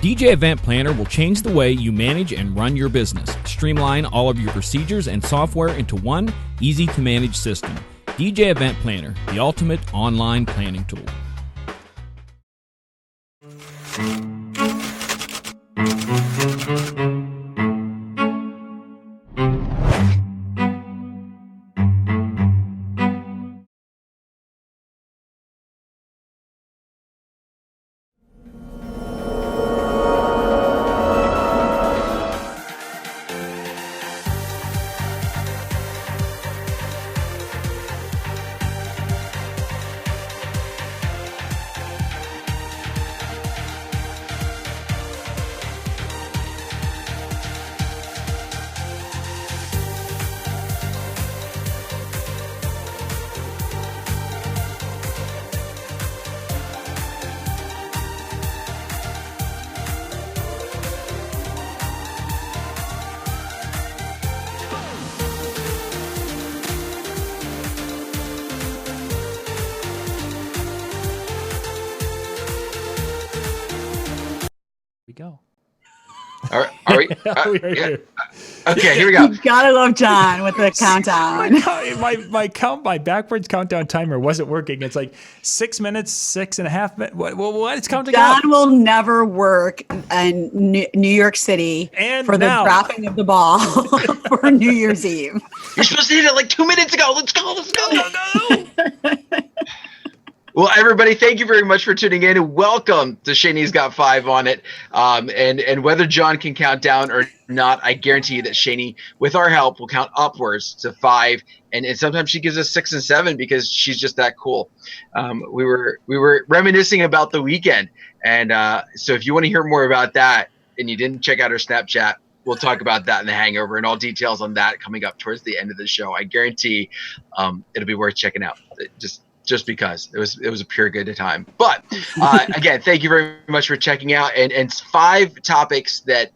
DJ Event Planner will change the way you manage and run your business. Streamline all of your procedures and software into one easy-to-manage system. DJ Event Planner, the ultimate online planning tool. Go. Are we? Yeah. Okay, here we go. You gotta love John with the countdown. My backwards countdown timer wasn't working. It's like 6 minutes, 6.5 minutes. What? It's counting John up. will never work in New York City And for now. the dropping of the ball for New Year's Eve. You're supposed to hit it like 2 minutes ago. Let's go. No. Well, everybody, thank you very much for tuning in, and welcome to Shani's Got 5 on it. And whether John can count down or not, I guarantee you that Shani, with our help, will count upwards to 5, and sometimes she gives us 6 and 7 because she's just that cool. We were reminiscing about the weekend, and so if you want to hear more about that, and you didn't check out her Snapchat, we'll talk about that in the Hangover, and all details on that coming up towards the end of the show. I guarantee it'll be worth checking out. Just because it was a pure good time. But again, thank you very much for checking out, and 5 topics that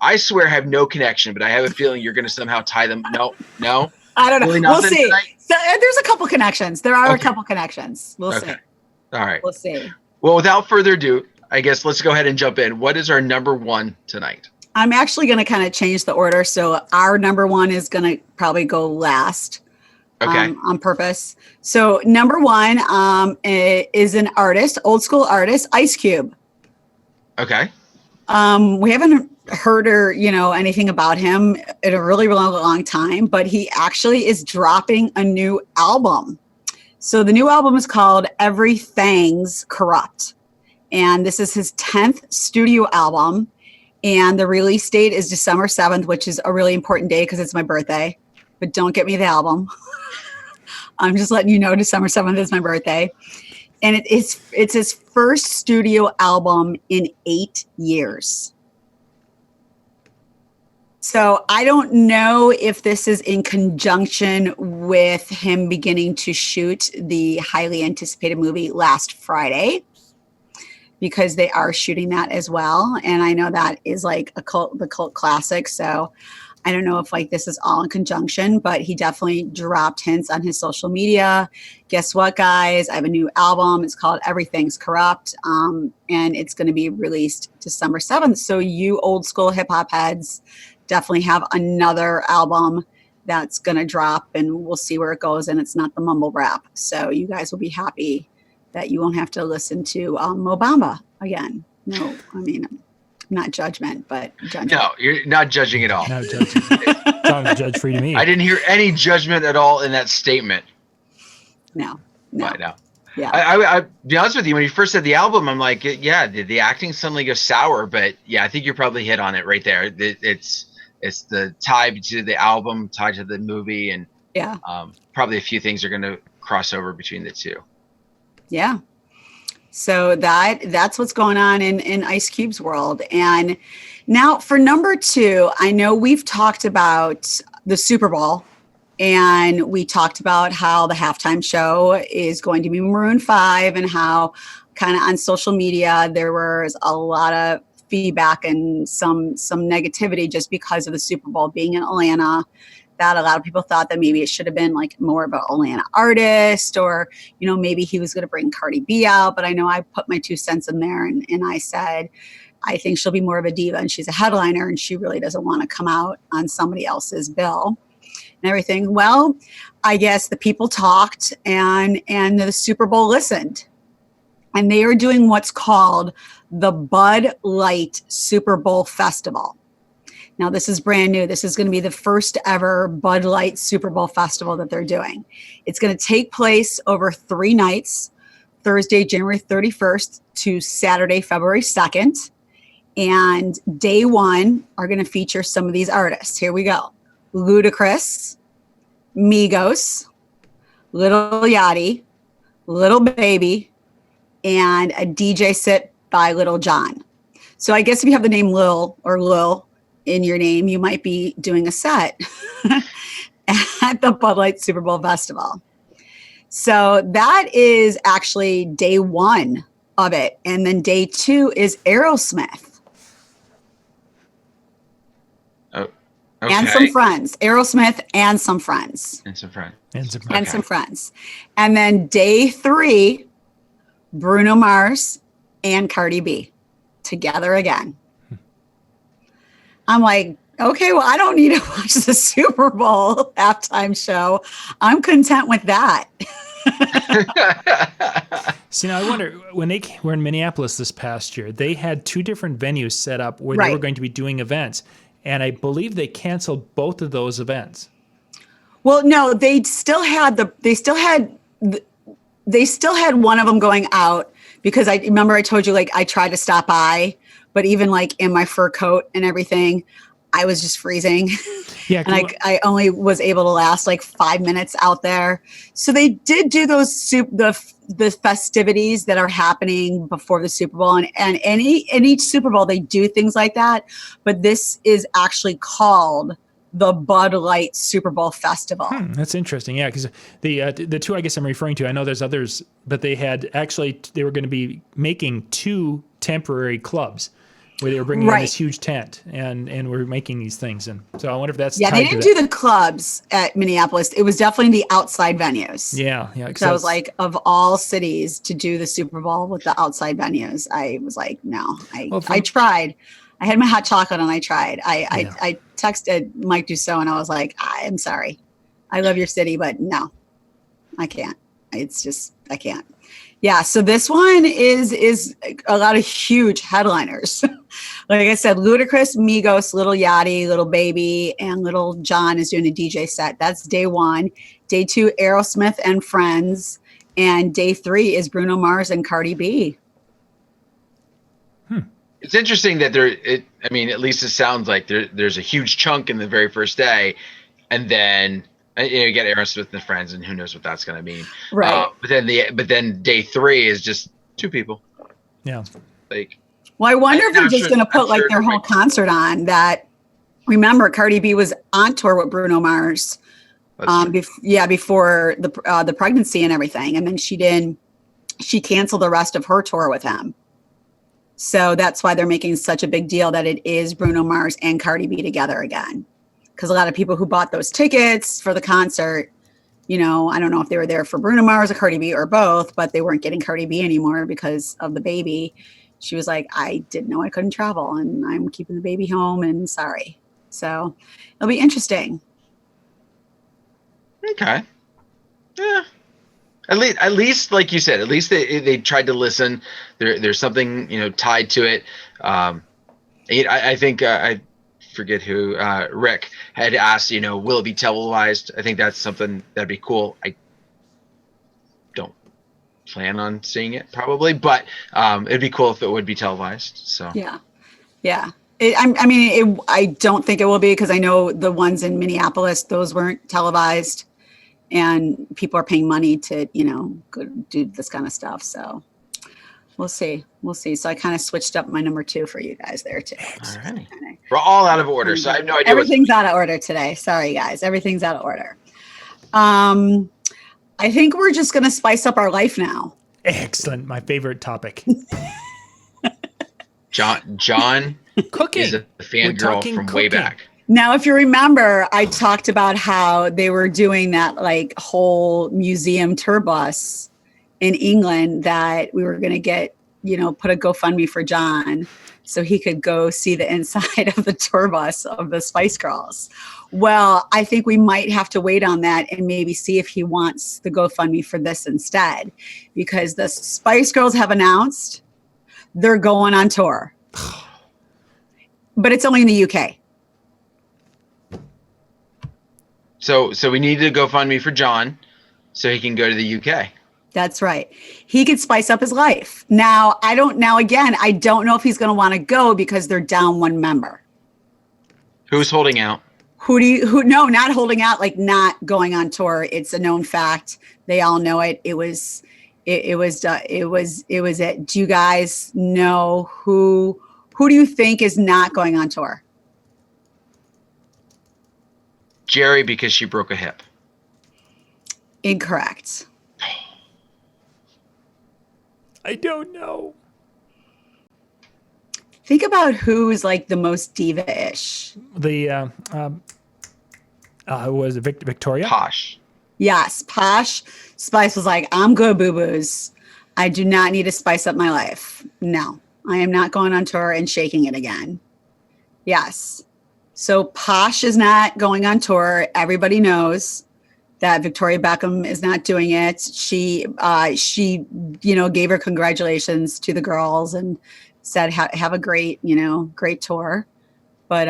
I swear have no connection, but I have a feeling you're going to somehow tie them. No. I don't know. Really We'll see. tonight? So, there's a couple connections. There are a couple connections. We'll see. All right. We'll see. Well, without further ado, I guess let's go ahead and jump in. What is our number 1 tonight? I'm actually going to kind of change the order. So our number 1 is going to probably go last. Okay. On purpose. So number 1 is an artist, old school artist, Ice Cube. Okay. We haven't heard or anything about him in a really, really long time, but he actually is dropping a new album. So the new album is called Everything's Corrupt, and this is his 10th studio album. And the release date is December 7th, which is a really important day because it's my birthday. But don't get me the album. I'm just letting you know December 7th is my birthday. And it's his first studio album in 8 years. So I don't know if this is in conjunction with him beginning to shoot the highly anticipated movie Last Friday, because they are shooting that as well. And I know that is like the cult classic. So I don't know if this is all in conjunction, but he definitely dropped hints on his social media. Guess what, guys? I have a new album. It's called Everything's Corrupt. And it's going to be released December 7th. So you old school hip hop heads definitely have another album that's going to drop, and we'll see where it goes. And it's not the mumble rap. So you guys will be happy that you won't have to listen to Mo Bamba again. No, I mean, not judgment, but judgment. No, you're not judging at all. No judging. Sounds judge free to me. I didn't hear any judgment at all in that statement. No. But no. Yeah. I be honest with you, when you first said the album, I'm like, yeah, the acting suddenly goes sour, but yeah, I think you're probably hit on it right there. It's the tie to the album, tied to the movie, and probably a few things are going to cross over between the two. Yeah. So that's what's going on in Ice Cube's world. And now for number 2, I know we've talked about the Super Bowl, and we talked about how the halftime show is going to be Maroon 5, and how kind of on social media there was a lot of feedback and some negativity just because of the Super Bowl being in Atlanta, that a lot of people thought that maybe it should have been more of an Atlanta artist, or, maybe he was going to bring Cardi B out. But I know I put my 2 cents in there, and I said, I think she'll be more of a diva, and she's a headliner, and she really doesn't want to come out on somebody else's bill and everything. Well, I guess the people talked, and the Super Bowl listened, and they are doing what's called the Bud Light Super Bowl Festival. Now, this is brand new. This is going to be the first ever Bud Light Super Bowl Festival that they're doing. It's going to take place over 3 nights, Thursday, January 31st to Saturday, February 2nd. And day 1 are going to feature some of these artists. Here we go. Ludacris, Migos, Lil Yachty, Lil Baby, and a DJ set by Lil Jon. So I guess if you have the name Lil or Lil in your name, you might be doing a set at the Bud Light Super Bowl Festival. So that is actually day 1 of it. And then day 2 is Aerosmith. Oh, okay. And some friends. Aerosmith and some friends. And some friends. And some friends. And then day 3, Bruno Mars and Cardi B together again. I'm like, okay, well, I don't need to watch the Super Bowl halftime show. I'm content with that. See, now I wonder, when they were in Minneapolis this past year, they had 2 different venues set up where they were going to be doing events. And I believe they canceled both of those events. Well, no, they still had one of them going out, because I remember I told you, like, I tried to stop by, but even like in my fur coat and everything, I was just freezing. Yeah, and I only was able to last like 5 minutes out there. So they did do those the festivities that are happening before the Super Bowl, and in each Super Bowl they do things like that. But this is actually called the Bud Light Super Bowl Festival. That's interesting. Yeah, because the 2 I guess I'm referring to, I know there's others, but they were going to be making 2 temporary clubs where they were bringing in this huge tent and we're making these things. And so I wonder if that's they didn't do the clubs at Minneapolis. It was definitely the outside venues. Yeah. So I was like, of all cities to do the Super Bowl with the outside venues, I was like, no. I tried. I had my hot chocolate and I tried. I texted Mike Dussault and I was like, I'm sorry. I love your city, but no, I can't. It's just, I can't. Yeah, so this one is a lot of huge headliners. Like I said, Ludacris, Migos, Lil Yachty, Lil Baby, and Lil Jon is doing a DJ set. That's day 1. Day 2, Aerosmith and friends. And day 3 is Bruno Mars and Cardi B. It's interesting that at least it sounds like there's a huge chunk in the very first day, and then you get Aerosmith and friends, and who knows what that's going to mean. Right. But then day 3 is just 2 people. Yeah. Like. Well, I wonder if they're just going to put their whole concert on. That, remember, Cardi B was on tour with Bruno Mars. Before the pregnancy and everything, and then she canceled the rest of her tour with him. So that's why they're making such a big deal that it is Bruno Mars and Cardi B together again. Because a lot of people who bought those tickets for the concert, I don't know if they were there for Bruno Mars or Cardi B or both, but they weren't getting Cardi B anymore because of the baby. She was like, I didn't know I couldn't travel, and I'm keeping the baby home, and sorry. So it'll be interesting. Okay. Yeah. At least, like you said, at least they tried to listen. There's something tied to it. I think I forget who Rick had asked. Will it be televised? I think that's something that'd be cool. I don't plan on seeing it probably, but it'd be cool if it would be televised. So yeah. I don't think it will be, because I know the ones in Minneapolis, those weren't televised. And people are paying money to, go do this kind of stuff. So we'll see. So I kind of switched up my number 2 for you guys there too. All right. We're all out of order, so I have no idea. Everything's out of order today. Sorry, guys. Everything's out of order. I think we're just going to spice up our life now. Excellent. My favorite topic. John cooking. Is a fangirl from cooking. Way back. Now, if you remember, I talked about how they were doing that whole museum tour bus in England that we were going to get, put a GoFundMe for John so he could go see the inside of the tour bus of the Spice Girls. Well, I think we might have to wait on that and maybe see if he wants the GoFundMe for this instead, because the Spice Girls have announced they're going on tour. But it's only in the UK. So we need to GoFundMe for John so he can go to the UK. That's right. He could spice up his life. Now, I don't know if he's going to want to go because they're down one member. Who's holding out? No, not holding out, like not going on tour. It's a known fact. They all know it. It was it. Do you guys know who do you think is not going on tour? Jerry, because she broke a hip. Incorrect. I don't know. Think about who's like the most diva-ish. The was it Victoria? Posh. Yes, Posh. Spice was like, I'm good, boo-boos. I do not need to spice up my life. No, I am not going on tour and shaking it again. Yes. So Posh is not going on tour. Everybody knows that Victoria Beckham is not doing it. She gave her congratulations to the girls and said, have a great tour. But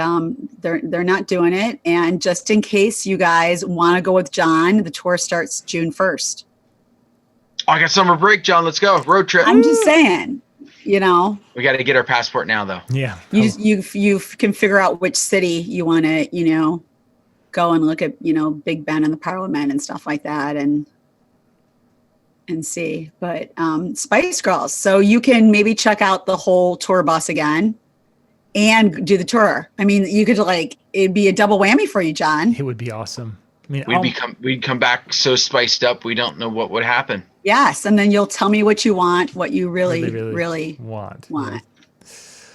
they're not doing it. And just in case you guys want to go with John, the tour starts June 1st. Oh, I got summer break, John. Let's go. Road trip. I'm just saying, We got to get our passport now, though. Yeah. You can figure out which city you want to, go and look at, Big Ben and the Parliament and stuff like that and see. But Spice Girls. So you can maybe check out the whole tour bus again and do the tour. I mean, you could it'd be a double whammy for you, John. It would be awesome. I mean, we'd come back so spiced up we don't know what would happen. Yes, and then you'll tell me what you want, what you really want. Yeah.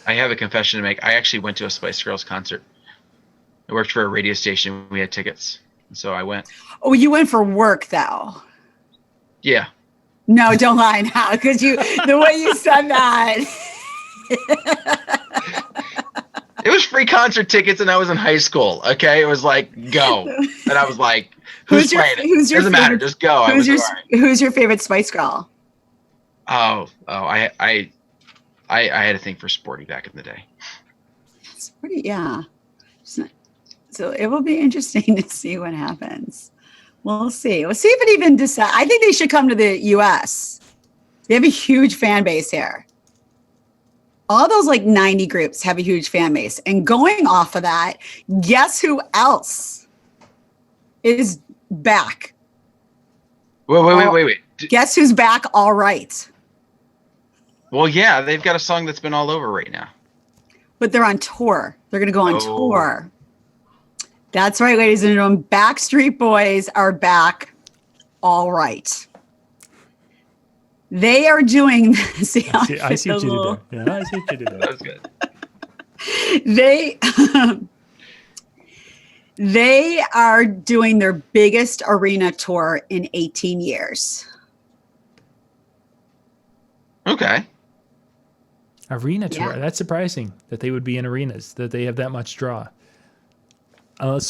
I have a confession to make. I actually went to a Spice Girls concert. I worked for a radio station. We had tickets, so I went. Oh, you went for work though. Yeah. No, don't lie now, because the way you said that. It was free concert tickets, and I was in high school. Okay, it was like go, and I was like, "Who's playing it? Doesn't matter, just go." Who's your favorite Spice Girl? I had a thing for Sporty back in the day. Sporty, yeah. So it will be interesting to see what happens. We'll see. We'll see if it even decides. I think they should come to the U.S. They have a huge fan base here. All those 90 groups have a huge fan base. And going off of that, guess who else is back? Wait. Guess who's back? All right. Well, yeah, they've got a song that's been all over right now. But they're on tour. They're going to go on tour. That's right, ladies and gentlemen. Backstreet Boys are back. All right. They are doing this. I see what you did there. Yeah, I see what you did there. That was good. They are doing their biggest arena tour in 18 years. Okay. Arena tour. Yeah. That's surprising that they would be in arenas, that they have that much draw. Because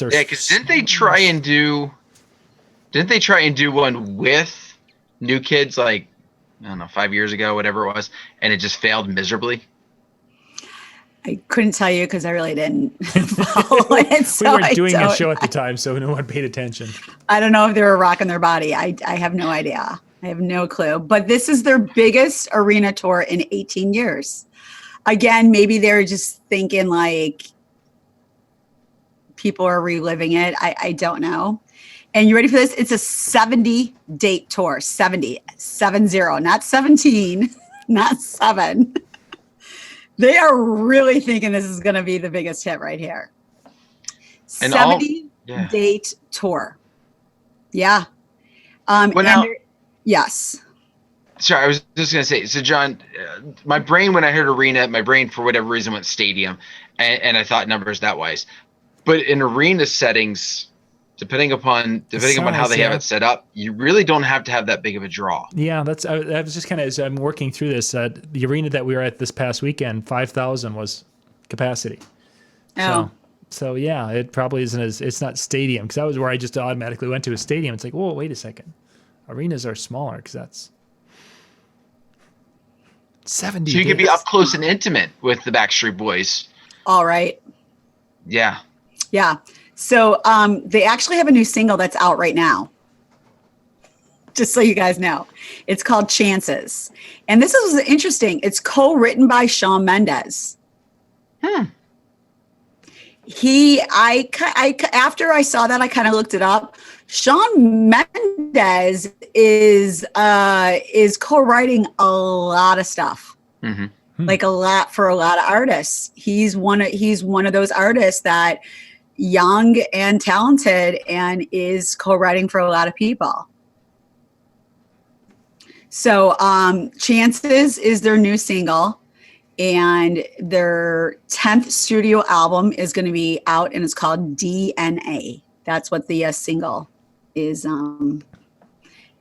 didn't they try and do one with New Kids I don't know, 5 years ago, whatever it was, and it just failed miserably? I couldn't tell you because I really didn't follow it. We weren't doing a show at the time, so no one paid attention. I don't know if they were rocking their body. I have no idea. I have no clue. But this is their biggest arena tour in 18 years. Again, maybe they're just thinking people are reliving it. I don't know. And you ready for this? It's a 70-date tour. 70, not 17, not 7. They are really thinking this is going to be the biggest hit right here. 70-date tour. Yeah. Yes. Sorry, I was just going to say, so John, my brain, when I heard arena, my brain, for whatever reason, went stadium, and I thought numbers that wise. But in arena settings, depending upon how they have it set up, you really don't have to have that big of a draw. Yeah, I was just kind of, as I'm working through this, the arena that we were at this past weekend, 5,000 was capacity. Oh. So yeah, it probably isn't it's not stadium, because that was where I just automatically went to a stadium. It's like, whoa, wait a second. Arenas are smaller because that's 70. So you could be up close and intimate with the Backstreet Boys. All right. Yeah. Yeah. So they actually have a new single that's out right now. Just so you guys know. It's called Chances. And this is interesting. It's co-written by Shawn Mendes. After I saw that, I kind of looked it up. Shawn Mendes is co-writing a lot of stuff. Like a lot for a lot of artists. He's one of those artists that young and talented and is co-writing for a lot of people. So Chances is their new single, and their 10th studio album is going to be out, and it's called DNA. That's what the single is. And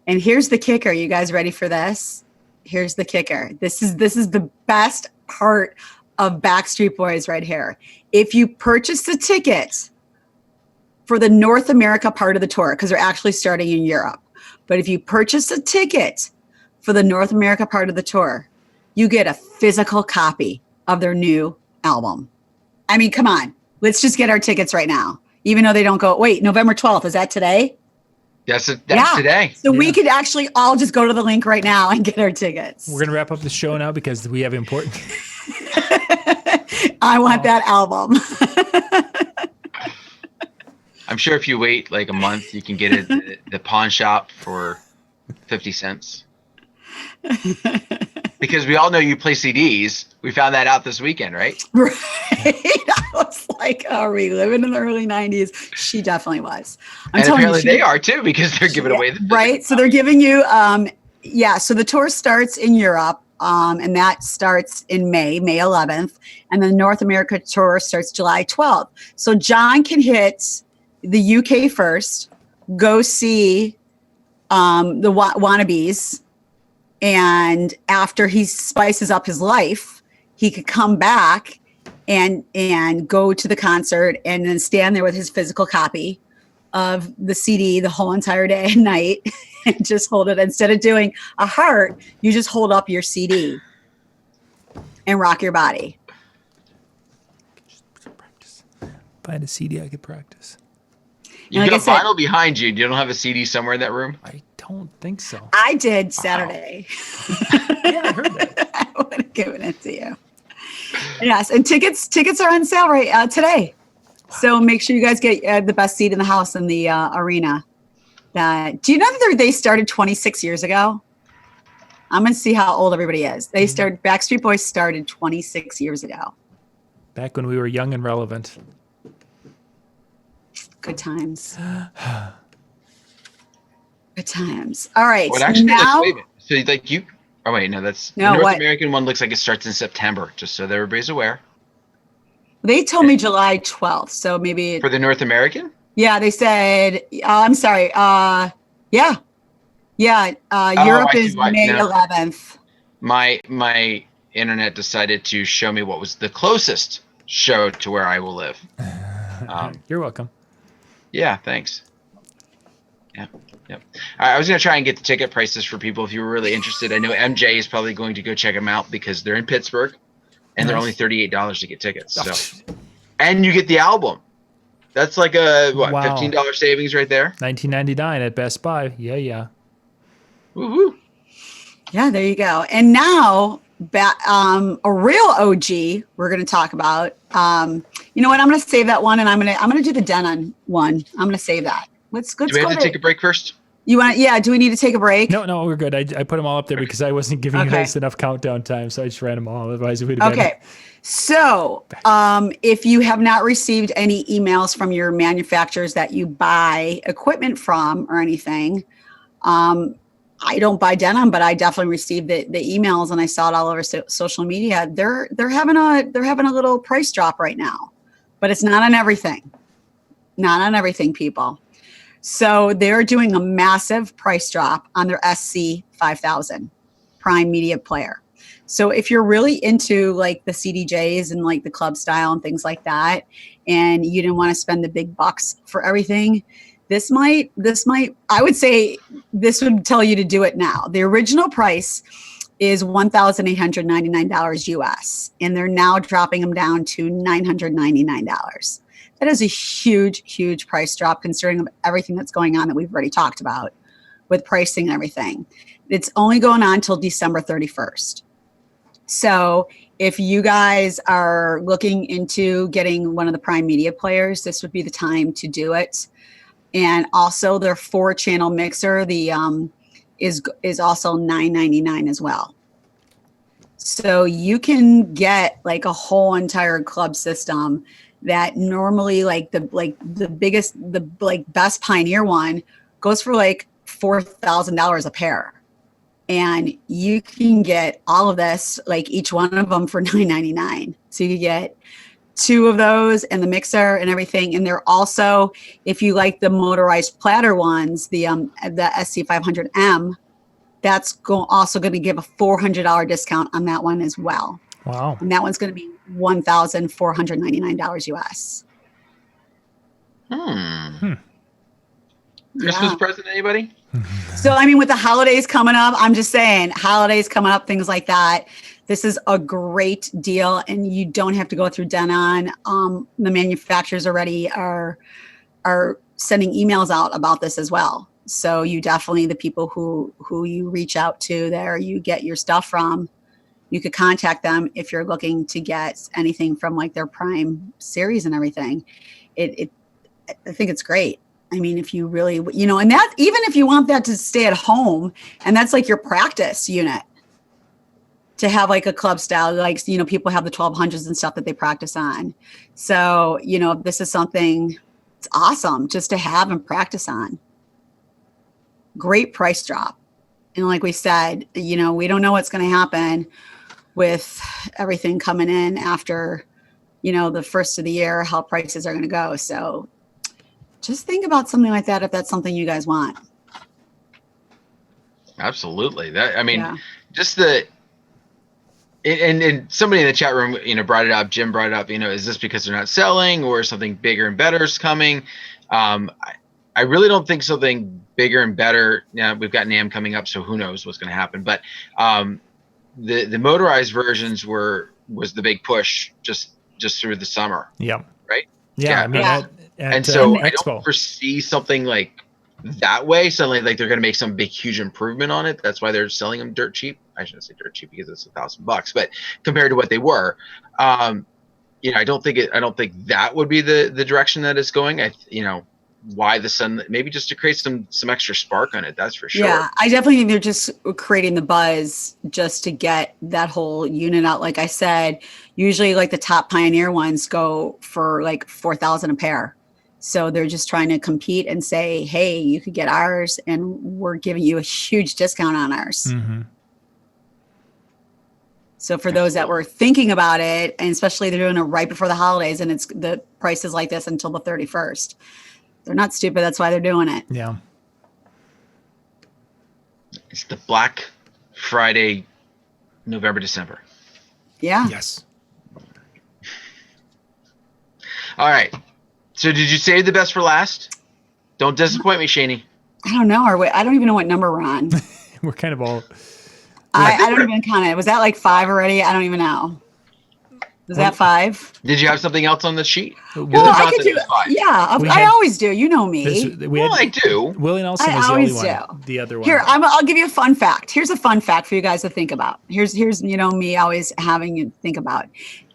here's the kicker. You guys ready for this? Here's the kicker. This is the best part of Backstreet Boys right here. If you purchase the ticket for the North America part of the tour, because they're actually starting in Europe, but if you purchase a ticket for the North America part of the tour, you get a physical copy of their new album. I mean, come on. Let's just get our tickets right now. Even though they don't go, wait, November 12th, is that today? That's today. So we could actually all just go to the link right now and get our tickets. We're going to wrap up the show now because we have important. I want that album. I'm sure if you wait like a month, you can get it at the pawn shop for 50 cents. Because we all know you play CDs. We found that out this weekend, right? Right. I was like, are we living in the early 90s? She definitely was. And apparently they are too, because they're giving away the right. So they're giving you, so the tour starts in Europe, and that starts in May 11th. And the North America tour starts July 12th. So John can hit the UK first, go see the Wannabes. And after he spices up his life, he could come back and go to the concert and then stand there with his physical copy of the CD the whole entire day and night and just hold it. Instead of doing a heart, you just hold up your CD and rock your body. Find a CD I could practice. You've got vinyl behind you. You don't have a CD somewhere in that room? I don't think so. I did Saturday. Yeah, I heard that. I would have given it to you. Yes, and tickets are on sale today. Wow. So make sure you guys get the best seat in the house in the arena. Do you know that they started 26 years ago? I'm going to see how old everybody is. Backstreet Boys started 26 years ago. Back when we were young and relevant. Good times. Good times. All right. Well, actually, so like you. Oh wait, no, that's the North American one. Looks like it starts in September. Just so that everybody's aware. They told me July 12th, so maybe for the North American. Yeah, they said. I'm sorry. Yeah. Europe is May 11th. My internet decided to show me what was the closest show to where I will live. You're welcome. Yeah, thanks. Yeah. Yep. I was going to try and get the ticket prices for people if you were really interested. I know MJ is probably going to go check them out because they're in Pittsburgh and they're only $38 to get tickets. So, and you get the album. That's like a $15 savings right there. $19.99 at Best Buy. Yeah. Woohoo! Yeah, there you go. And now, a real OG we're going to talk about. You know what? I'm going to save that one, and I'm going to do the Denon one. I'm going to save that. Let's go. Do we have to take a break first? You want? Yeah. Do we need to take a break? No, we're good. I put them all up there because I wasn't giving you guys enough countdown time, so I just ran them all. Otherwise, we'd have been. So, if you have not received any emails from your manufacturers that you buy equipment from or anything, I don't buy Denon, but I definitely received the emails, and I saw it all over social media. They're having a little price drop right now, but it's not on everything. Not on everything, people. So they're doing a massive price drop on their SC 5000 Prime Media player. So if you're really into like the CDJs and like the club style and things like that, and you didn't want to spend the big bucks for everything, this might, I would say this would tell you to do it now. The original price is $1,899 US, and they're now dropping them down to $999. That is a huge, huge price drop considering everything that's going on that we've already talked about with pricing and everything. It's only going on until December 31st. So if you guys are looking into getting one of the Prime Media players, this would be the time to do it. And also their 4-channel mixer, the is also $999 as well. So you can get like a whole entire club system that normally like the best Pioneer one goes for like $4,000 a pair. And you can get all of this, like each one of them for $999. So you get 2 of those and the mixer and everything. And they're also, if you like the motorized platter ones, the SC500M, that's also going to give a $400 discount on that one as well. Wow. And that one's going to be $1,499 US. Christmas present, anybody? So, I mean, with the holidays coming up, I'm just saying, holidays coming up, things like that. This is a great deal, and you don't have to go through Denon. The manufacturers already are sending emails out about this as well. So you definitely, the people who you reach out to there, you get your stuff from, you could contact them if you're looking to get anything from like their Prime series and everything. I think it's great. I mean, if you really, and that, even if you want that to stay at home and that's like your practice unit to have like a club style, like, people have the 1200s and stuff that they practice on. So, this is something, it's awesome just to have and practice on. Great price drop. And like we said, we don't know what's going to happen with everything coming in after, the first of the year, how prices are going to go. So just think about something like that if that's something you guys want. Absolutely. Just the and somebody in the chat room, brought it up. Jim brought it up. Is this because they're not selling, or something bigger and better is coming? I really don't think something bigger and better. We've got NAMM coming up, so who knows what's going to happen. But the motorized versions was the big push just through the summer. Yeah. Right. Yeah. I don't foresee something like that way. Suddenly, like they're going to make some big, huge improvement on it. That's why they're selling them dirt cheap. I shouldn't say dirt cheap because it's $1,000, but compared to what they were, I don't think that would be the direction that it's going. Why the sun? Maybe just to create some extra spark on it. That's for sure. Yeah, I definitely think they're just creating the buzz just to get that whole unit out. Like I said, usually like the top Pioneer ones go for like $4,000 a pair. So they're just trying to compete and say, hey, you could get ours and we're giving you a huge discount on ours. Mm-hmm. So for those that were thinking about it, and especially they're doing it right before the holidays and it's the price is like this until the 31st. They're not stupid. That's why they're doing it. Yeah. It's the Black Friday, November, December. Yeah. Yes. All right. So did you save the best for last? Don't disappoint me, Shani. I don't know. I don't even know what number we're on. We're kind of all. I don't even count it. Was that like 5 already? I don't even know. Was that 5? Did you have something else on the sheet? Well, I could do. Yeah, I always do. You know me. I do. Willie Nelson was the only one. The other one. Here, I'll give you a fun fact. Here's a fun fact for you guys to think about. Here's me always having you think about.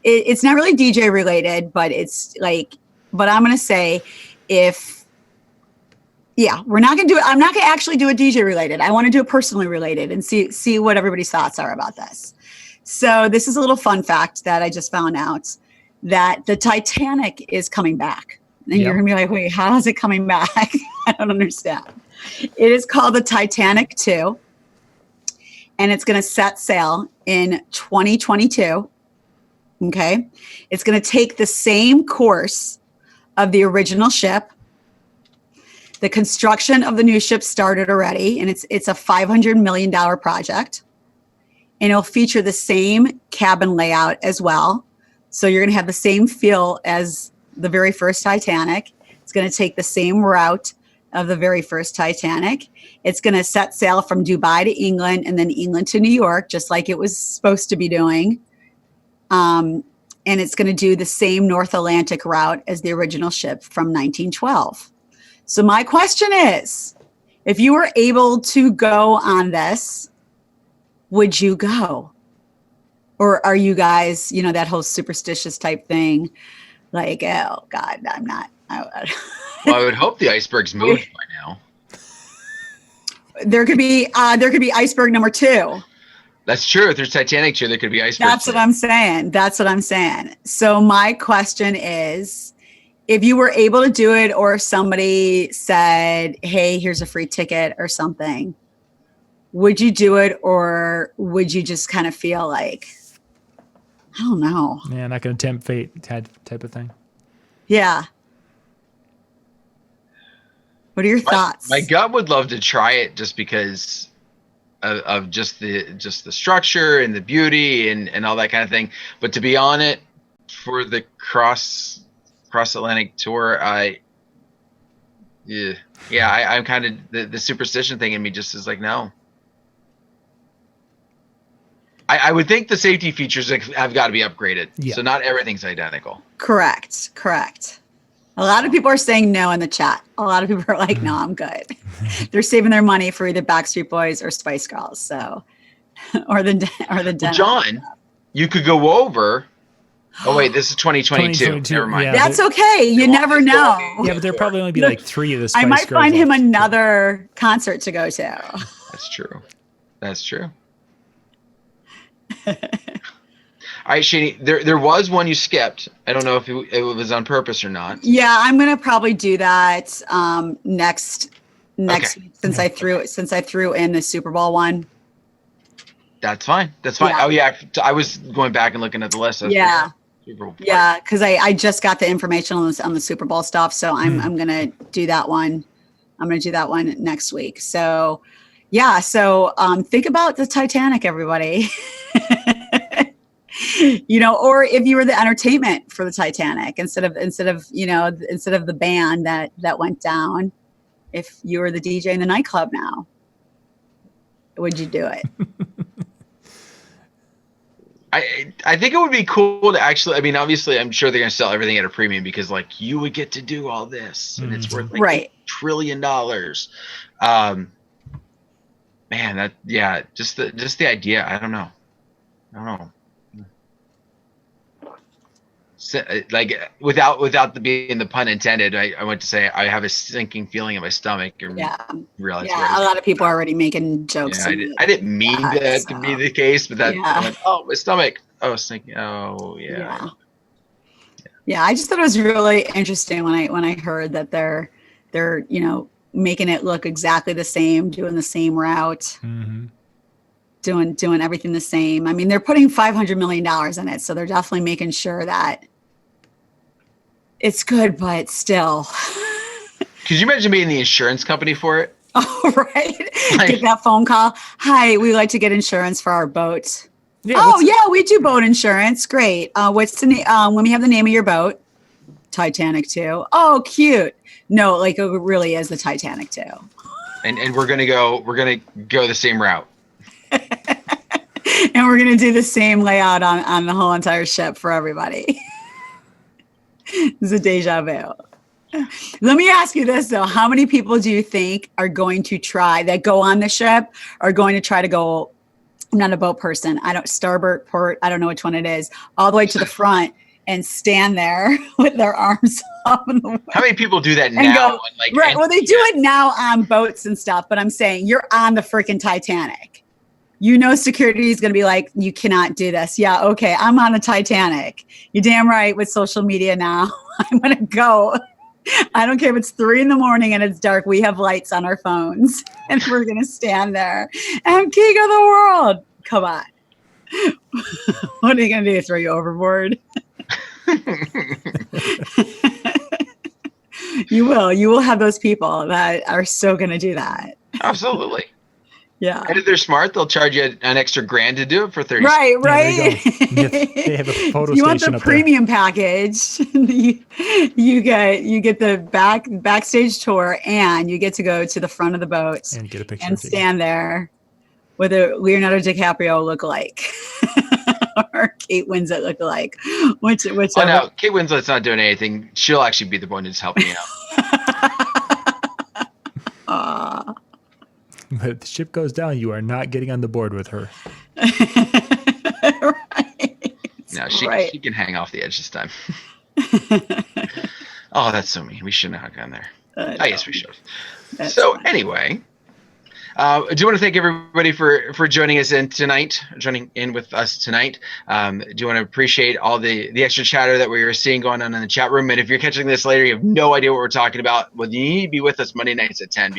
It's not really DJ related, but it's like. But I'm going to say we're not going to do it. I'm not going to actually do a DJ related. I want to do it personally related and see what everybody's thoughts are about this. So this is a little fun fact that I just found out that the Titanic is coming back. And you're going to be like, wait, how is it coming back? I don't understand. It is called the Titanic 2. And it's going to set sail in 2022. Okay. It's going to take the same course of the original ship. The construction of the new ship started already, and it's a $500 million project. And it'll feature the same cabin layout as well. So you're going to have the same feel as the very first Titanic. It's going to take the same route of the very first Titanic. It's going to set sail from Dubai to England and then England to New York, just like it was supposed to be doing. And it's going to do the same North Atlantic route as the original ship from 1912. So my question is, if you were able to go on this, would you go? Or are you guys, that whole superstitious type thing, like, oh God, I'm not. Well, I would hope the iceberg's moved by now. There could be iceberg number 2. That's true. If there's Titanic 2, there could be iceberg. That's what I'm saying. So my question is, if you were able to do it, or if somebody said, hey, here's a free ticket or something, would you do it, or would you just kind of feel like, I don't know. Yeah, not going to tempt fate type of thing. Yeah. What are your thoughts? My gut would love to try it just because of just the structure and the beauty and all that kind of thing. But to be on it for the cross Atlantic tour, I'm kind of the superstition thing in me just is like, no. I would think the safety features have got to be upgraded. Yeah. So not everything's identical. Correct. A lot of people are saying no in the chat. A lot of people are like, no, I'm good. They're saving their money for either Backstreet Boys or Spice Girls. So, or the well, John, you could go over. Oh wait, this is 2022. Never mind. Yeah, that's okay. You never know. Yeah, but there'll probably only be like 3 of the Spice Girls. I might find him left. another concert to go to. That's true. All right, Shani, there was one you skipped. I don't know if it was on purpose or not. Yeah, I'm gonna probably do that next week, since I threw in the Super Bowl one. That's fine. Yeah. Oh yeah, I was going back and looking at the list. Yeah, because I just got the information on the Super Bowl stuff, so I'm gonna do that one. I'm gonna do that one next week. So yeah, think about the Titanic, everybody. Or if you were the entertainment for the Titanic instead of the band that went down, if you were the DJ in the nightclub now, would you do it? I think it would be cool to actually, I mean, obviously I'm sure they're going to sell everything at a premium because like you would get to do all this and it's worth like $8 trillion. Man, just the idea. I don't know. So, like without being the pun intended, I went to say I have a sinking feeling in my stomach. Realized a lot of people are already making jokes. Yeah, I didn't mean that to be the case, but I went, oh, my stomach. Oh, sinking. Oh, yeah. Yeah, I just thought it was really interesting when I heard that they're making it look exactly the same, doing the same route. Mm-hmm. Doing everything the same. I mean, they're putting $500 million in it, so they're definitely making sure that it's good, but still. Could you imagine being the insurance company for it? Oh, right. Get that phone call. Hi, we'd like to get insurance for our boat. Yeah, we do boat insurance. Great. What's the name? Let me have the name of your boat. Titanic 2. Oh, cute. No, like it really is the Titanic 2. And we're gonna go the same route. And we're going to do the same layout on the whole entire ship for everybody. It's a deja vu. Let me ask you this, though. How many people do you think are going to try that go on the ship are going to try to go, I'm not a boat person, starboard, port, I don't know which one it is, all the way to the front and stand there with their arms up in the way. How many people do that now? Well, they do it now on boats and stuff, but I'm saying you're on the freaking Titanic. Security is going to be like, you cannot do this. Yeah, okay, I'm on a Titanic. You're damn right with social media now. I'm going to go. I don't care if it's 3 a.m. and it's dark. We have lights on our phones. And we're going to stand there. I'm king of the world. Come on. What are you going to do? Throw you overboard? You will. You will have those people that are so going to do that. Absolutely. Yeah. And if they're smart, they'll charge you an extra $1,000 to do it for 30 Right, seconds. right. They have a photo You want station the up there. premium package. you get the backstage tour, and you get to go to the front of the boat And get a picture. and stand there with a Leonardo DiCaprio lookalike or Kate Winslet lookalike. Whichever. Oh no, Kate Winslet's not doing anything. She'll actually be the one who's helping me out. But if the ship goes down, you are not getting on the board with her. Right. No, she can hang off the edge this time. Oh, that's so mean. We shouldn't have gone there. I guess we should. Anyway, I do want to thank everybody for joining us joining in with us tonight. Do want to appreciate all the extra chatter that we are seeing going on in the chat room. And if you're catching this later, you have no idea what we're talking about. Well, you need to be with us Monday nights at 10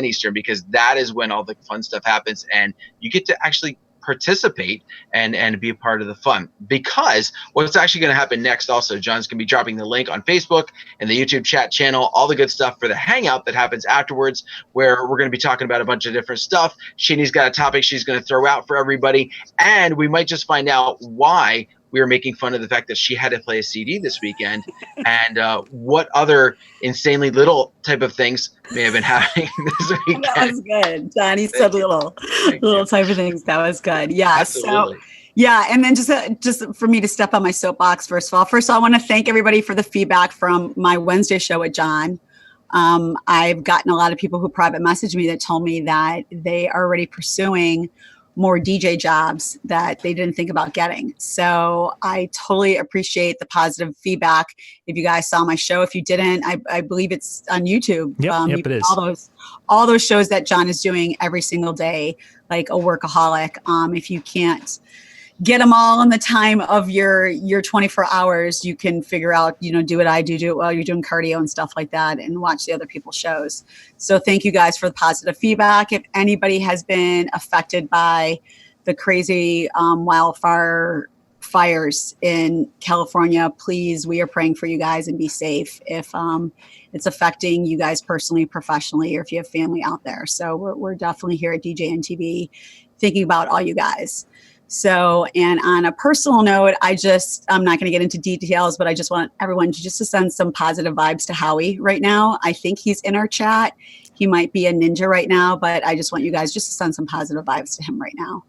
Eastern, because that is when all the fun stuff happens, and you get to actually participate and be a part of the fun. Because what's actually going to happen next also, John's going to be dropping the link on Facebook and the YouTube chat channel, all the good stuff for the hangout that happens afterwards, where we're going to be talking about a bunch of different stuff. Shani's got a topic she's going to throw out for everybody, and we might just find out why we were making fun of the fact that she had to play a CD this weekend, and what other insanely little type of things may have been happening this weekend. That was good. Johnny said little type of things. That was good. Yeah. Absolutely. So, yeah. And then just for me to step on my soapbox, first of all, I want to thank everybody for the feedback from my Wednesday show with John. I've gotten a lot of people who private messaged me that told me that they are already pursuing more DJ jobs that they didn't think about getting. So I totally appreciate the positive feedback. If you guys saw my show, if you didn't, I believe it's on YouTube. Yep, it is. All those shows that John is doing every single day, like a workaholic. If you can't get them all in the time of your 24 hours, you can figure out, do what I do it while you're doing cardio and stuff like that, and watch the other people's shows. So thank you guys for the positive feedback. If anybody has been affected by the crazy wildfire fires in California, please, we are praying for you guys, and be safe if it's affecting you guys personally, professionally, or if you have family out there. So we're definitely here at DJNTV thinking about all you guys. So, and on a personal note, I'm not going to get into details, but I just want everyone to send some positive vibes to Howie right now. I think he's in our chat. He might be a ninja right now, but I just want you guys just to send some positive vibes to him right now.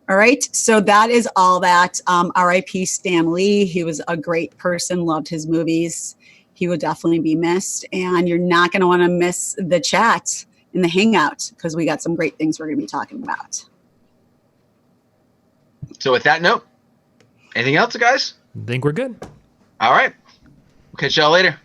All right. So that is all that. R.I.P. Stan Lee. He was a great person, loved his movies. He will definitely be missed. And you're not going to want to miss the chat in the hangout, because we got some great things we're going to be talking about. So with that note, anything else, guys? I think we're good. All right. We'll catch y'all later.